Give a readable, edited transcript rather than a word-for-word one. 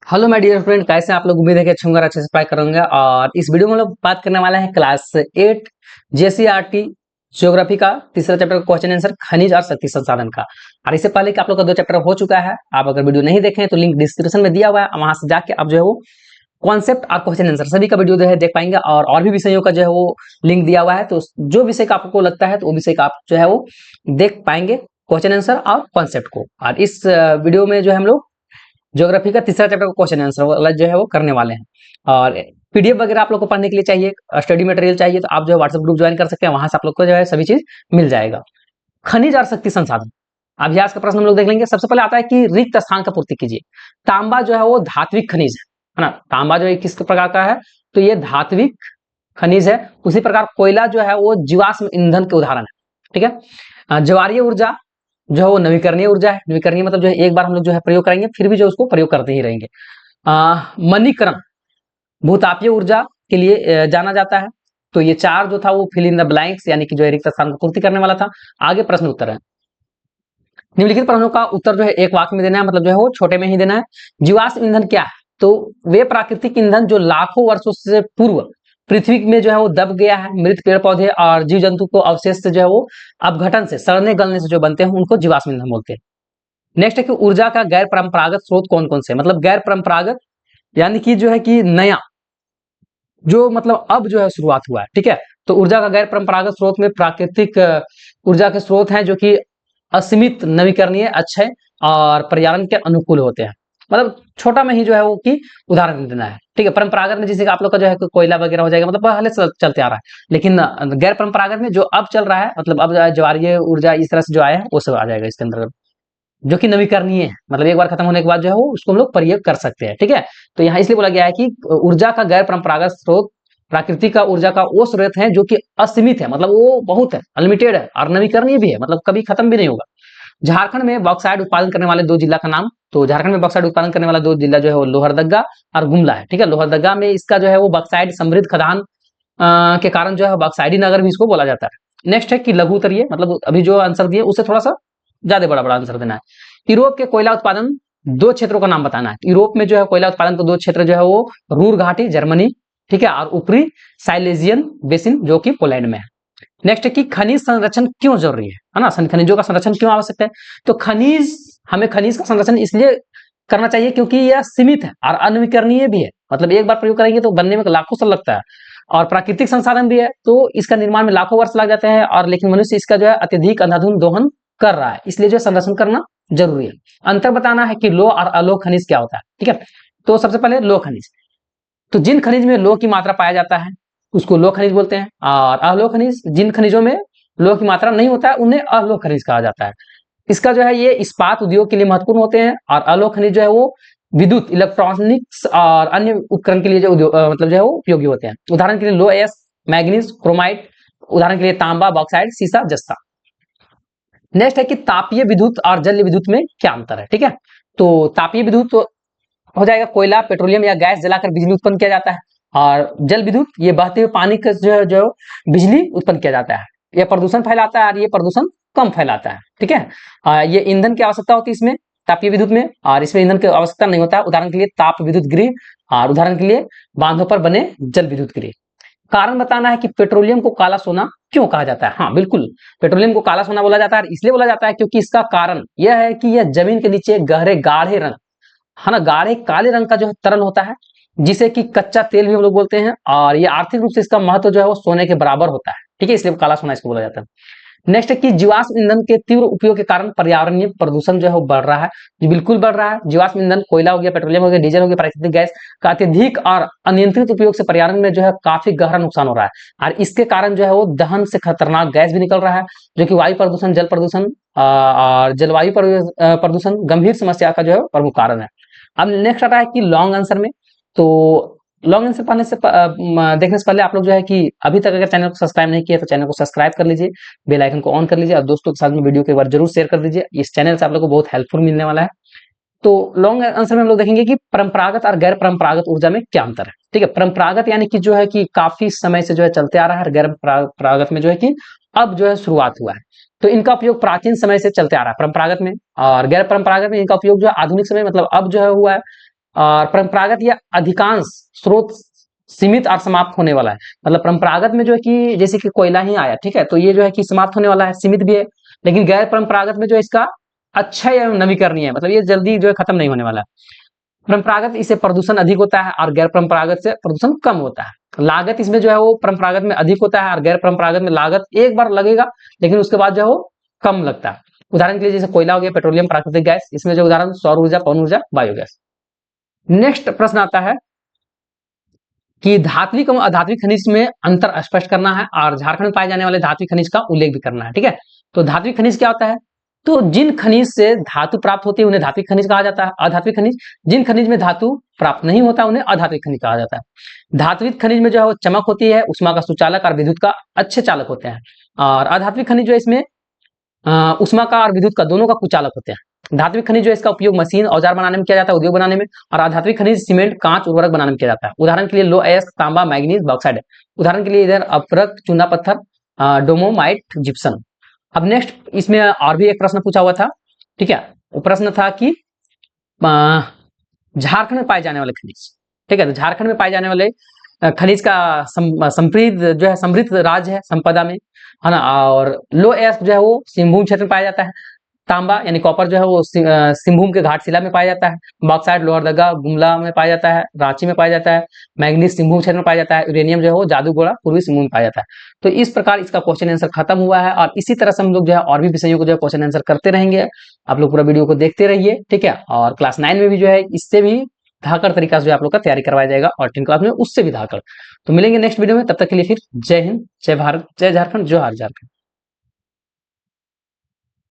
Hello my dear friend, कैसे हैं आप लोग। उम्मीद है कि अच्छे होंगे, अच्छे से पढ़ाई करेंगे। और इस वीडियो में हम लोग बात करने वाले हैं क्लास 8 जेसीईआरटी ज्योग्राफी का तीसरा चैप्टर का क्वेश्चन आंसर खनिज और शक्ति संसाधन का। और इससे पहले कि आप लोग का 2 चैप्टर हो चुका है, आप अगर वीडियो नहीं देखे हैं तो लिंक डिस्क्रिप्शन में दिया हुआ है, वहां से जाके आप जो है वो कॉन्सेप्ट और क्वेश्चन आंसर सभी का वीडियो जो है देख पाएंगे। और भी विषयों का जो है वो लिंक दिया हुआ है, तो जो विषय का आपको लगता है तो वो विषय का आप जो है वो देख पाएंगे क्वेश्चन आंसर और कॉन्सेप्ट को। और इस वीडियो में जो है हम लोग ज्योग्राफी का तीसरा चैप्टर का क्वेश्चन आंसर वाला जो है वो करने वाले हैं। और पीडीएफ वगैरह आप लोग को पढ़ने के लिए चाहिए, स्टडी मटेरियल चाहिए, तो आप जो है व्हाट्सएप ग्रुप ज्वाइन कर सकते हैं, वहां से आप लोग को जो है सभी चीज मिल जाएगा। खनिज और शक्ति संसाधन अभ्यास का प्रश्न हम लोग देख लेंगे। सबसे पहले आता है कि रिक्त स्थान का पूर्ति कीजिए। तांबा जो है वो धात्विक खनिज है ना। तांबा जो है किस प्रकार का है, तो ये धात्विक खनिज है। उसी प्रकार कोयला जो है वो जीवाश्म ईंधन के उदाहरण है। ठीक है। ज्वारीय ऊर्जा जो है वो नवीकरणीय ऊर्जा है। नवीकरणीय मतलब जो है एक बार हम लोग जो है प्रयोग करेंगे, फिर भी जो उसको प्रयोग करते ही रहेंगे। मणिकरण भूतापीय ऊर्जा के लिए जाना जाता है। तो ये 4 जो था वो फिल इन द ब्लैंक्स, यानी कि जो है रिक्त स्थान को पूर्ति करने वाला था। आगे प्रश्न उत्तर है। निम्नलिखित प्रश्नों का उत्तर जो है एक वाक्य में देना है, मतलब जो है वो छोटे में ही देना है। जीवाश्म ईंधन क्या है, तो वे प्राकृतिक ईंधन जो लाखों वर्षों से पूर्व पृथ्वी में जो है वो दब गया है। मृत पेड़ पौधे और जीव जंतु को अवशेष से जो है वो अपघटन से, सड़ने गलने से जो बनते हैं उनको जीवाश्म ईंधन बोलते हैं। नेक्स्ट है कि ऊर्जा का गैर परंपरागत स्रोत कौन कौन से, मतलब गैर परंपरागत यानी कि जो है कि नया, जो मतलब अब जो है शुरुआत हुआ है। ठीक है। तो ऊर्जा का गैर परंपरागत स्रोत में प्राकृतिक ऊर्जा के स्रोत हैं जो कि असीमित, नवीकरणीय, अक्षय और पर्यावरण के अनुकूल होते हैं। मतलब छोटा में ही जो है वो कि उदाहरण देना है। ठीक है। परंपरागत में जैसे कि आप लोग का जो है कोयला वगैरह हो जाएगा, मतलब पहले से चलते आ रहा है। लेकिन गैर परंपरागत में जो अब चल रहा है, मतलब अब ज्वारीय ऊर्जा इस तरह से जो आया है वो सब आ जाएगा इसके अंदर, जो कि नवीकरणीय है। मतलब एक बार खत्म होने के बाद जो है वो उसको हम लोग प्रयोग कर सकते हैं। ठीक है। तो यहाँ इसलिए बोला गया है कि ऊर्जा का गैर परंपरागत स्रोत प्राकृतिक का ऊर्जा का वो स्रोत है जो कि असीमित है, मतलब वो बहुत है, अनलिमिटेड है, और नवीकरणीय भी है, मतलब कभी खत्म भी नहीं होगा। झारखंड में बॉक्साइड उत्पादन करने वाले 2 जिला का नाम। तो झारखंड में बॉक्साइड उत्पादन करने वाला 2 जिला जो है वो लोहरदगा और गुमला है। ठीक है। लोहरदगा में इसका जो है वो बॉक्साइड समृद्ध खदान के कारण जो है बॉक्साइडी नगर भी इसको बोला जाता है। नेक्स्ट है कि लघु उत्तरीय, मतलब अभी जो आंसर दिए उससे थोड़ा सा ज्यादा बड़ा बड़ा आंसर देना है। यूरोप के कोयला उत्पादन 2 क्षेत्रों का नाम बताना है। यूरोप में जो है कोयला उत्पादन के 2 क्षेत्र जो है वो रूर घाटी जर्मनी, ठीक है, और ऊपरी साइलेजियन बेसिन जो कि पोलैंड में है। नेक्स्ट है कि खनिज संरक्षण क्यों जरूरी है ना। खनिजों का संरक्षण क्यों आवश्यक है, तो हमें खनिज का संरक्षण इसलिए करना चाहिए क्योंकि यह सीमित है और अनवीकरणीय भी है। मतलब एक बार प्रयोग करेंगे तो बनने में लाखों साल लगता है। और प्राकृतिक संसाधन भी है, तो इसका निर्माण में लाखों वर्ष लग जाते हैं। और लेकिन मनुष्य इसका जो है अत्यधिक अंधाधुंध दोहन कर रहा है, इसलिए जो संरक्षण करना जरूरी है। अंतर बताना है कि लोह और अलोह खनिज क्या होता है। ठीक है। तो सबसे पहले लोह खनिज, तो जिन खनिज में लोह की मात्रा पाया जाता है उसको लोह खनिज बोलते हैं। और अलोह खनिज, जिन खनिजों में लोह की मात्रा नहीं होता है उन्हें अलोह खनिज कहा जाता है। इसका जो है ये इस्पात उद्योग के लिए महत्वपूर्ण होते हैं। और अलोह खनिज जो है वो विद्युत, इलेक्ट्रॉनिक्स और अन्य उपकरण के लिए जो मतलब जो है वो उपयोगी होते हैं। उदाहरण के लिए लो एस, मैग्नीज, क्रोमाइट, उदाहरण के लिए तांबा, बॉक्साइड, सीसा, जस्ता। नेक्स्ट है कि तापीय विद्युत और जल विद्युत में क्या अंतर है। ठीक है। तो तापीय विद्युत तो हो जाएगा कोयला, पेट्रोलियम या गैस जलाकर बिजली उत्पन्न किया जाता है। और जल विद्युत ये बहते हुए पानी का जो बिजली उत्पन्न किया जाता है। यह प्रदूषण फैलाता है और ये प्रदूषण कम फैलाता है। ठीक है। ये ईंधन की आवश्यकता होती है इसमें, तापीय विद्युत में, और इसमें ईंधन की आवश्यकता नहीं होता है। उदाहरण के लिए ताप विद्युत गृह, और उदाहरण के लिए बांधों पर बने जल विद्युत गृह। कारण बताना है कि पेट्रोलियम को काला सोना क्यों कहा जाता है। हाँ बिल्कुल, पेट्रोलियम को काला सोना बोला जाता है, इसलिए बोला जाता है क्योंकि इसका कारण यह है कि यह जमीन के नीचे गहरे गाढ़े रंग, है ना, गाढ़े काले रंग का जो है तरल होता है, जिसे कि कच्चा तेल भी हम लोग बोलते हैं। और ये आर्थिक रूप से इसका महत्व जो है वो सोने के बराबर होता है। ठीक है, इसलिए काला सोना इसको बोला जाता है। नेक्स्ट है कि जीवाश्म ईंधन के तीव्र उपयोग के कारण पर्यावरणीय प्रदूषण जो है वो बढ़ रहा है। जी बिल्कुल बढ़ रहा है। जीवाश्म ईंधन कोयला हो गया, पेट्रोलियम हो गया, डीजल हो गया, प्राकृतिक गैस का अत्यधिक और अनियंत्रित उपयोग से पर्यावरण में जो है काफी गहरा नुकसान हो रहा है। और इसके कारण जो है वो दहन से खतरनाक गैस भी निकल रहा है, जो कि वायु प्रदूषण, जल प्रदूषण और जलवायु प्रदूषण गंभीर समस्या का जो है प्रमुख कारण है। अब नेक्स्ट आता है कि लॉन्ग आंसर में। तो लॉन्ग आंसर पढ़ने से देखने से पहले आप लोग जो है कि अभी तक अगर चैनल को सब्सक्राइब नहीं किया तो चैनल को सब्सक्राइब कर लीजिए, बेल आइकन को ऑन कर लीजिए, और दोस्तों के साथ में वीडियो को एक बार जरूर शेयर कर दीजिए। इस चैनल से आप लोग को बहुत हेल्पफुल मिलने वाला है। तो लॉन्ग आंसर में हम लोग देखेंगे कि परंपरागत और गैर परंपरागत ऊर्जा में क्या अंतर है। ठीक है। परंपरागत यानी कि जो है कि काफी समय से जो है चलते आ रहा है, और गैर परंपरागत में जो है कि अब जो है शुरुआत हुआ है। तो इनका उपयोग प्राचीन समय से चलते आ रहा है परंपरागत में, और गैर परंपरागत में इनका उपयोग जो है आधुनिक समय, मतलब अब जो है हुआ है। और परंपरागत या अधिकांश स्रोत सीमित और समाप्त होने वाला है। मतलब परंपरागत में जो है कि जैसे कि कोयला ही आया, ठीक है, तो ये जो है कि समाप्त होने वाला है, सीमित भी है। लेकिन गैर परंपरागत में जो है इसका अक्षय एवं नवीकरणीय है, मतलब ये जल्दी जो है खत्म नहीं होने वाला है। परंपरागत इससे प्रदूषण अधिक होता है और गैर परंपरागत से प्रदूषण कम होता है। लागत इसमें जो है वो परंपरागत में अधिक होता है और गैर परंपरागत में लागत एक बार लगेगा लेकिन उसके बाद जो है वो कम लगता है। उदाहरण के लिए जैसे कोयला हो गया, पेट्रोलियम, प्राकृतिक गैस, इसमें जो उदाहरण सौर ऊर्जा, पवन ऊर्जा, बायोगैस। नेक्स्ट प्रश्न आता है कि धात्विक एवं अधात्विक खनिज में अंतर स्पष्ट करना है और झारखंड में पाए जाने वाले धात्विक खनिज का उल्लेख भी करना है। ठीक है, तो धात्विक खनिज क्या होता है? तो जिन खनिज से धातु प्राप्त होती है उन्हें धात्विक खनिज कहा जाता है। अधात्विक खनिज, जिन खनिज में धातु प्राप्त नहीं होता उन्हें अधात्विक खनिज कहा जाता है। धात्विक खनिज में जो है वो चमक होती है, उष्मा का सुचालक और विद्युत का अच्छे चालक होते हैं। और अधात्विक खनिज जो है इसमें उष्मा का और विद्युत का दोनों का कुचालक होते हैं। धात्विक खनिज जो है इसका उपयोग मशीन, औजार बनाने में किया जाता है, उद्योग बनाने में। और अधात्विक खनिज सीमेंट, कांच, उर्वरक बनाने में किया जाता है। उदाहरण के लिए लो अयस्क, तांबा, मैग्नीज, बॉक्साइड है। उदाहरण के लिए इधर अपरक, चूना पत्थर, डोमोमाइट, जिप्सम। अब नेक्स्ट इसमें और भी एक प्रश्न पूछा हुआ था। ठीक है, वो प्रश्न था कि झारखंड में पाए जाने वाले खनिज। ठीक है, तो झारखंड में पाए जाने वाले खनिज का समृद्ध जो है, समृद्ध राज्य है संपदा में, है ना। और लो एस्क जो है वो सिंहभूम क्षेत्र में पाया जाता है। तांबा यानी कॉपर जो है वो सिंहभूम के घाटशिला में पाया जाता है। बॉक्साइट लोहरदगा, गुमला में पाया जाता है, रांची में पाया जाता है। मैग्नीज सिंहभूम क्षेत्र में पाया जाता है। यूरेनियम जो है वो जादूगोड़ा, पूर्वी सिंहभूम में पाया जाता है। तो इस प्रकार इसका क्वेश्चन आंसर खत्म हुआ है और इसी तरह से हम लोग जो है और भी विषयों को जो है क्वेश्चन आंसर करते रहेंगे। आप लोग पूरा वीडियो को देखते रहिए। ठीक है, और क्लास 9 में भी जो है इससे भी धाकड़ तरीका से आप लोग का तैयारी करवाया जाएगा और 10 क्लास में उससे भी धाकड़। तो मिलेंगे नेक्स्ट वीडियो में, तब तक के लिए फिर जय हिंद, जय भारत, जय झारखंड, जोहार झारखंड।